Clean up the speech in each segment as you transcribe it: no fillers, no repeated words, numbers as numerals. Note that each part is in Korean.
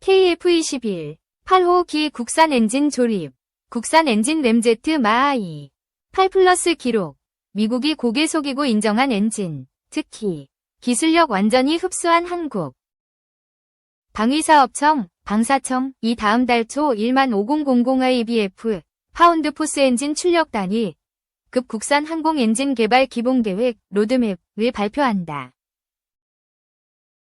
KF-21 8호기 국산 엔진 조립, 국산 엔진 램제트 마하이 8플러스 기록, 미국이 고개 속이고 인정한 엔진, 특히 기술력 완전히 흡수한 한국. 방위사업청, 방사청, 이 다음 달 초 15000IBF 파운드 포스 엔진 출력 단위 급 국산 항공 엔진 개발 기본 계획 로드맵을 발표한다.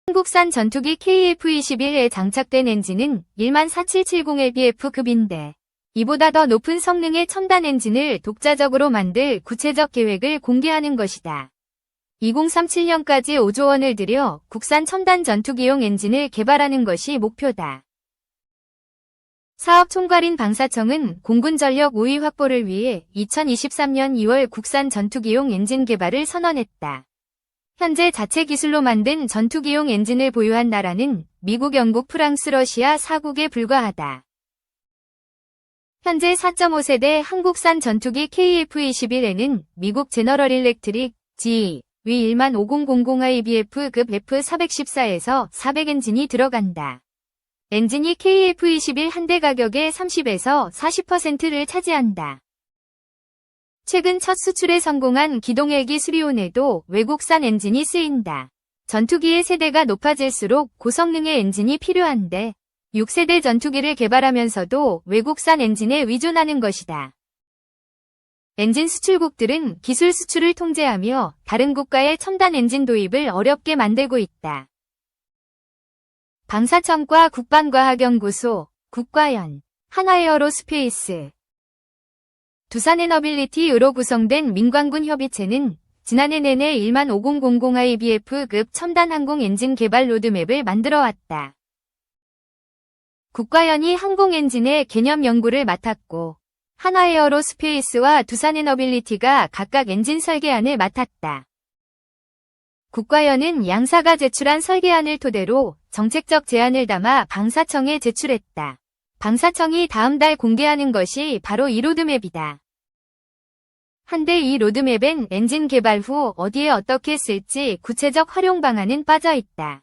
한국산 전투기 KF-21에 장착된 엔진은 14770LBF급인데 이보다 더 높은 성능의 첨단 엔진을 독자적으로 만들 구체적 계획을 공개하는 것이다. 2037년까지 5조 원을 들여 국산 첨단 전투기용 엔진을 개발하는 것이 목표다. 사업 총괄인 방사청은 공군 전력 우위 확보를 위해 2023년 2월 국산 전투기용 엔진 개발을 선언했다. 현재 자체 기술로 만든 전투기용 엔진을 보유한 나라는 미국, 영국, 프랑스, 러시아 4국에 불과하다. 현재 4.5세대 한국산 전투기 KF-21에는 미국 제너럴 일렉트릭 GE V15000IBF급 F414에서 400 엔진이 들어간다. 엔진이 KF-21 한 대 가격의 30에서 40%를 차지한다. 최근 첫 수출에 성공한 기동헬기 수리온에도 외국산 엔진이 쓰인다. 전투기의 세대가 높아질수록 고성능의 엔진이 필요한데 6세대 전투기를 개발하면서도 외국산 엔진에 의존하는 것이다. 엔진 수출국들은 기술 수출을 통제하며 다른 국가의 첨단 엔진 도입을 어렵게 만들고 있다. 방사청과 국방과학연구소, 국과연, 한화에어로스페이스, 두산에너빌리티으로 구성된 민관군 협의체는 지난해 내내 15000IBF급 첨단 항공 엔진 개발 로드맵을 만들어왔다. 국과연이 항공 엔진의 개념 연구를 맡았고 한화에어로스페이스와 두산에너빌리티가 각각 엔진 설계안을 맡았다. 국과연은 양사가 제출한 설계안을 토대로 정책적 제안을 담아 방사청에 제출했다. 방사청이 다음 달 공개하는 것이 바로 이 로드맵이다. 한데 이 로드맵엔 엔진 개발 후 어디에 어떻게 쓸지 구체적 활용 방안은 빠져있다.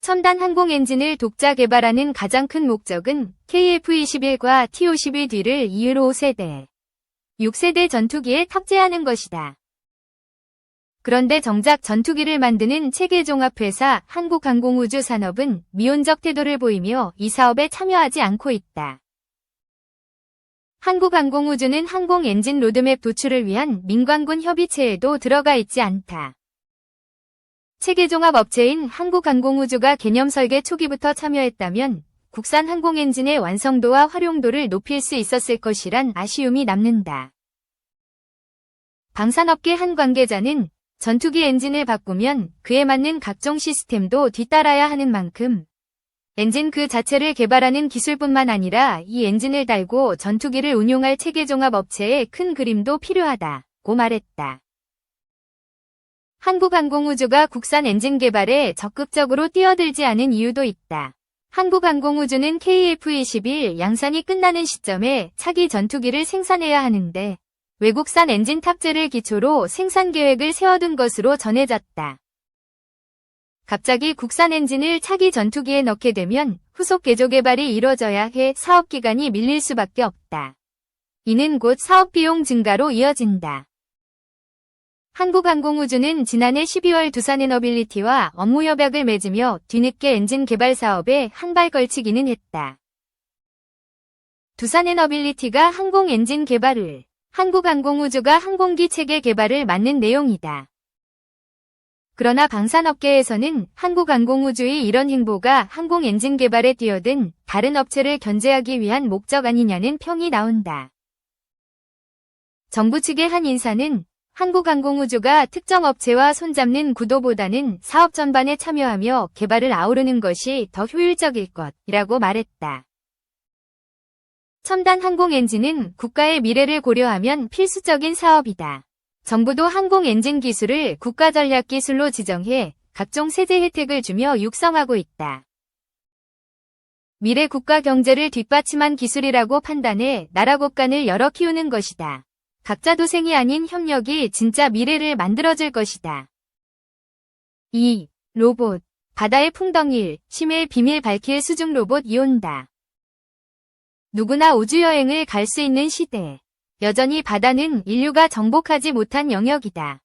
첨단 항공 엔진을 독자 개발하는 가장 큰 목적은 KF-21과 T-51 뒤를 이으로 5세대, 6세대 전투기에 탑재하는 것이다. 그런데 정작 전투기를 만드는 체계종합회사 한국항공우주산업은 미온적 태도를 보이며 이 사업에 참여하지 않고 있다. 한국항공우주는 항공 엔진 로드맵 도출을 위한 민관군 협의체에도 들어가 있지 않다. 체계종합 업체인 한국항공우주가 개념 설계 초기부터 참여했다면 국산 항공 엔진의 완성도와 활용도를 높일 수 있었을 것이란 아쉬움이 남는다. 방산업계 한 관계자는 전투기 엔진을 바꾸면 그에 맞는 각종 시스템도 뒤따라야 하는 만큼 엔진 그 자체를 개발하는 기술뿐만 아니라 이 엔진을 달고 전투기를 운용할 체계종합 업체의 큰 그림도 필요하다고 말했다. 한국항공우주가 국산 엔진 개발에 적극적으로 뛰어들지 않은 이유도 있다. 한국항공우주는 KF-21 양산이 끝나는 시점에 차기 전투기를 생산해야 하는데 외국산 엔진 탑재를 기초로 생산 계획을 세워둔 것으로 전해졌다. 갑자기 국산 엔진을 차기 전투기에 넣게 되면 후속 개조 개발이 이뤄져야 해 사업 기간이 밀릴 수밖에 없다. 이는 곧 사업 비용 증가로 이어진다. 한국항공우주는 지난해 12월 두산에너빌리티와 업무 협약을 맺으며 뒤늦게 엔진 개발 사업에 한 발 걸치기는 했다. 두산에너빌리티가 항공 엔진 개발을, 한국항공우주가 항공기 체계 개발을 맡는 내용이다. 그러나 방산업계에서는 한국항공우주의 이런 행보가 항공 엔진 개발에 뛰어든 다른 업체를 견제하기 위한 목적 아니냐는 평이 나온다. 정부 측의 한 인사는 한국항공우주가 특정 업체와 손잡는 구도보다는 사업 전반에 참여하며 개발을 아우르는 것이 더 효율적일 것이라고 말했다. 첨단 항공 엔진은 국가의 미래를 고려하면 필수적인 사업이다. 정부도 항공 엔진 기술을 국가전략기술로 지정해 각종 세제 혜택을 주며 육성하고 있다. 미래 국가 경제를 뒷받침한 기술이라고 판단해 나라 곳간을 열어 키우는 것이다. 각자 도생이 아닌 협력이 진짜 미래를 만들어줄 것이다. 2. 로봇. 바다의 풍덩이, 심해의 비밀 밝힐 수중 로봇 이온다. 누구나 우주여행을 갈 수 있는 시대. 여전히 바다는 인류가 정복하지 못한 영역이다.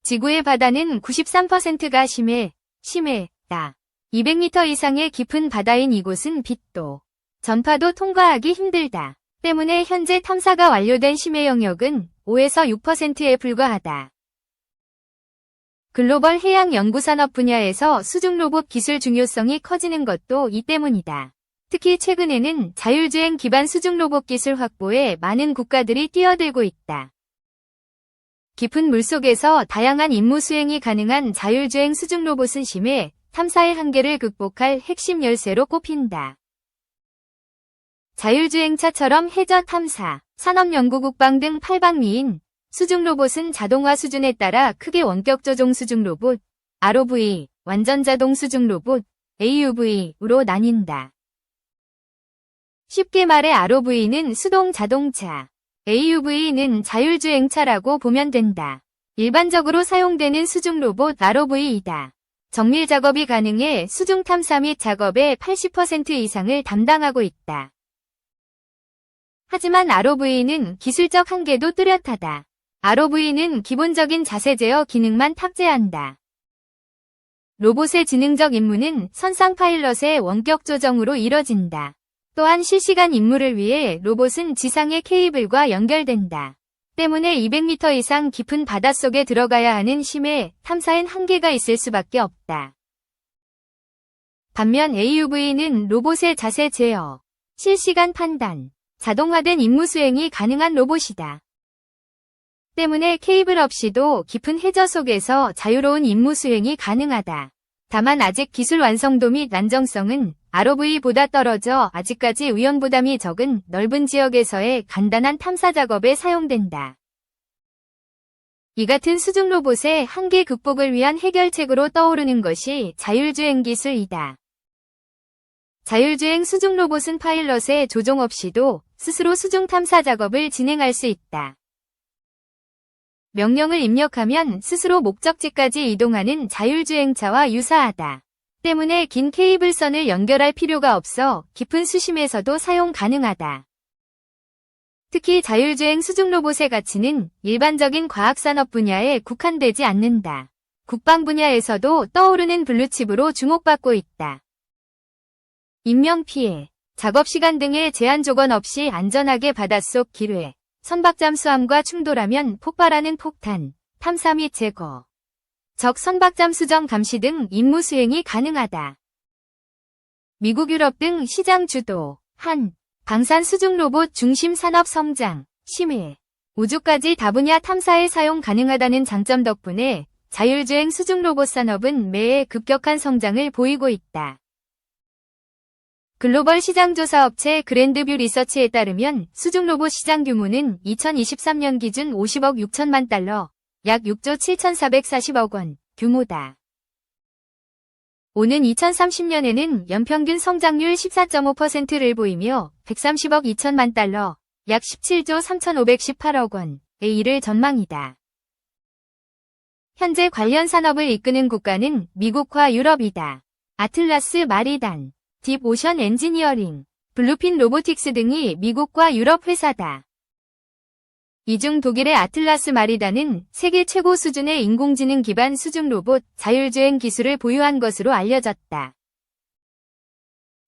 지구의 바다는 93%가 심해다. 200m 이상의 깊은 바다인 이곳은 빛도, 전파도 통과하기 힘들다. 때문에 현재 탐사가 완료된 심해 영역은 5에서 6%에 불과하다. 글로벌 해양 연구 산업 분야에서 수중 로봇 기술 중요성이 커지는 것도 이 때문이다. 특히 최근에는 자율주행 기반 수중 로봇 기술 확보에 많은 국가들이 뛰어들고 있다. 깊은 물속에서 다양한 임무 수행이 가능한 자율주행 수중 로봇은 심해 탐사의 한계를 극복할 핵심 열쇠로 꼽힌다. 자율주행차처럼 해저 탐사, 산업연구국방 등 팔방미인 수중 로봇은 자동화 수준에 따라 크게 원격 조종 수중 로봇, ROV, 완전 자동 수중 로봇, AUV로 나뉜다. 쉽게 말해 ROV는 수동 자동차, AUV는 자율주행차라고 보면 된다. 일반적으로 사용되는 수중 로봇 ROV이다. 정밀 작업이 가능해 수중 탐사 및 작업의 80% 이상을 담당하고 있다. 하지만 ROV는 기술적 한계도 뚜렷하다. ROV는 기본적인 자세 제어 기능만 탑재한다. 로봇의 지능적 임무는 선상 파일럿의 원격 조정으로 이뤄진다. 또한 실시간 임무를 위해 로봇은 지상의 케이블과 연결된다. 때문에 200m 이상 깊은 바닷속에 들어가야 하는 심해 탐사엔 한계가 있을 수밖에 없다. 반면 AUV는 로봇의 자세 제어, 실시간 판단, 자동화된 임무 수행이 가능한 로봇이다. 때문에 케이블 없이도 깊은 해저 속에서 자유로운 임무 수행이 가능하다. 다만 아직 기술 완성도 및 안정성은 ROV보다 떨어져 아직까지 위험 부담이 적은 넓은 지역에서의 간단한 탐사 작업에 사용된다. 이 같은 수중 로봇의 한계 극복을 위한 해결책으로 떠오르는 것이 자율주행 기술이다. 자율주행 수중 로봇은 파일럿의 조종 없이도 스스로 수중 탐사 작업을 진행할 수 있다. 명령을 입력하면 스스로 목적지까지 이동하는 자율주행차와 유사하다. 때문에 긴 케이블선을 연결할 필요가 없어 깊은 수심에서도 사용 가능하다. 특히 자율주행 수중 로봇의 가치는 일반적인 과학산업 분야에 국한되지 않는다. 국방 분야에서도 떠오르는 블루칩으로 주목받고 있다. 인명피해, 작업시간 등의 제한 조건 없이 안전하게 바닷속 기뢰, 선박 잠수함과 충돌하면 폭발하는 폭탄, 탐사 및 제거, 적 선박잠 수정 감시 등 임무 수행이 가능하다. 미국 유럽 등 시장 주도, 방산 수중 로봇 중심 산업 성장, 심해, 우주까지 다분야 탐사에 사용 가능하다는 장점 덕분에 자율주행 수중 로봇 산업은 매해 급격한 성장을 보이고 있다. 글로벌 시장조사 업체 그랜드뷰 리서치에 따르면 수중 로봇 시장 규모는 2023년 기준 50억 6천만 달러, 약 6조 7,440억 원 규모다. 오는 2030년에는 연평균 성장률 14.5%를 보이며 130억 2천만 달러, 약 17조 3,518억 원에 이를 전망이다. 현재 관련 산업을 이끄는 국가는 미국과 유럽이다. 아틀라스 마리단, 딥오션 엔지니어링, 블루핀 로보틱스 등이 미국과 유럽 회사다. 이 중 독일의 아틀라스 마리단은 세계 최고 수준의 인공지능 기반 수중 로봇 자율주행 기술을 보유한 것으로 알려졌다.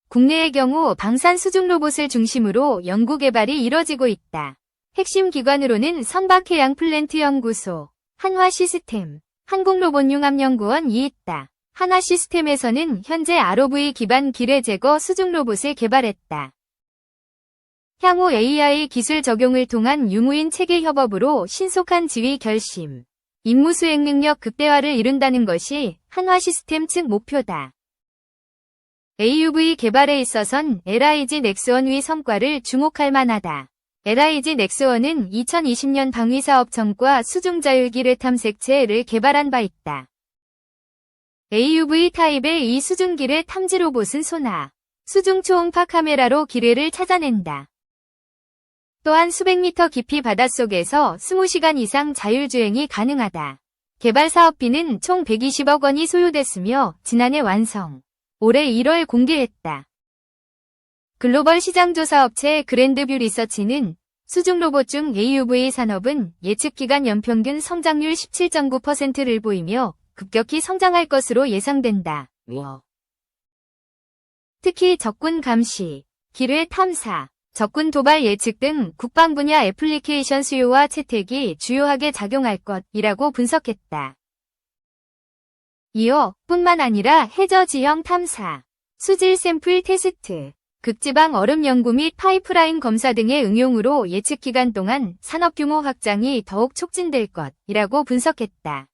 국내의 경우 방산 수중 로봇을 중심으로 연구 개발이 이뤄지고 있다. 핵심 기관으로는 선박해양플랜트연구소, 한화시스템, 한국로봇융합연구원이 있다. 한화시스템에서는 현재 ROV 기반 기뢰 제거 수중 로봇을 개발했다. 향후 AI 기술 적용을 통한 유무인 체계 협업으로 신속한 지휘 결심, 임무 수행 능력 극대화를 이룬다는 것이 한화시스템 측 목표다. AUV 개발에 있어선 LIG 넥스원의 성과를 주목할 만하다. LIG 넥스원은 2020년 방위사업청과 수중자율기뢰 탐색체를 개발한 바 있다. AUV 타입의 이 수중기뢰 탐지 로봇은 소나, 수중 초음파 카메라로 기뢰를 찾아낸다. 또한 수백 미터 깊이 바닷속에서 20시간 이상 자율주행이 가능하다. 개발 사업비는 총 120억 원이 소요됐으며 지난해 완성, 올해 1월 공개했다. 글로벌 시장조사업체 그랜드뷰 리서치는 수중 로봇 중 AUV 산업은 예측 기간 연평균 성장률 17.9%를 보이며 급격히 성장할 것으로 예상된다. 특히 적군 감시, 기뢰 탐사, 적군 도발 예측 등 국방 분야 애플리케이션 수요와 채택이 주요하게 작용할 것이라고 분석했다. 이어 뿐만 아니라 해저 지형 탐사, 수질 샘플 테스트, 극지방 얼음 연구 및 파이프라인 검사 등의 응용으로 예측 기간 동안 산업 규모 확장이 더욱 촉진될 것이라고 분석했다.